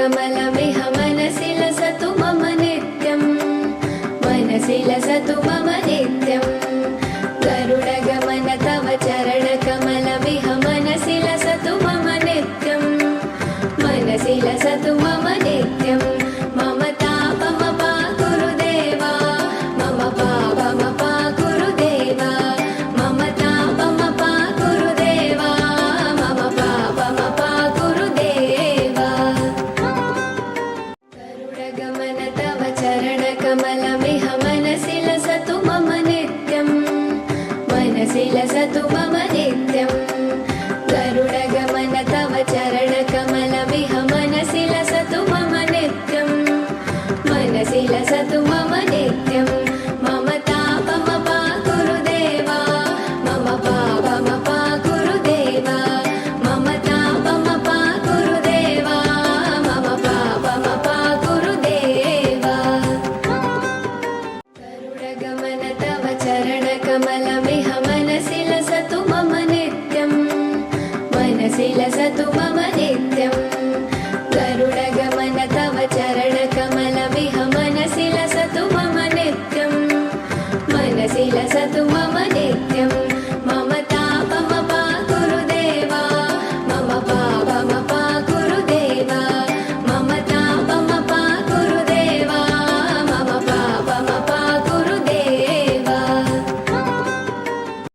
चरणकमलमिह मनसि लसतु मम नित्यं मनसि लसतु मम नित्यं गरुडगमन तव चरणकमलमिह मनसि लसतु मम नित्यं मनसि लसतु मम नित्यं मम तापमपा गुरुदेवा मम पापमपा गुरुदेवा मम तापमपा गुरुदेवा मम पापमपा गुरुदेवा गरुडगमन तव चरणकमलमिह मनसि लसतु मम नित्यं मनसि लसतु मम नित्यं गरुडगमन तव चरणकमलमिह मनसि लसतु मम नित्यं मनसि लसतु मम नित्यं मम तापमपा गुरुदेवा मम पापमपा गुरुदेवा मम तापमपा गुरुदेवा मम पापमपा गुरुदेवा गरुडगमन तव चरणकमलमिह मनसि लसतु मम नित्यं मनसि लसतु मम नित्यं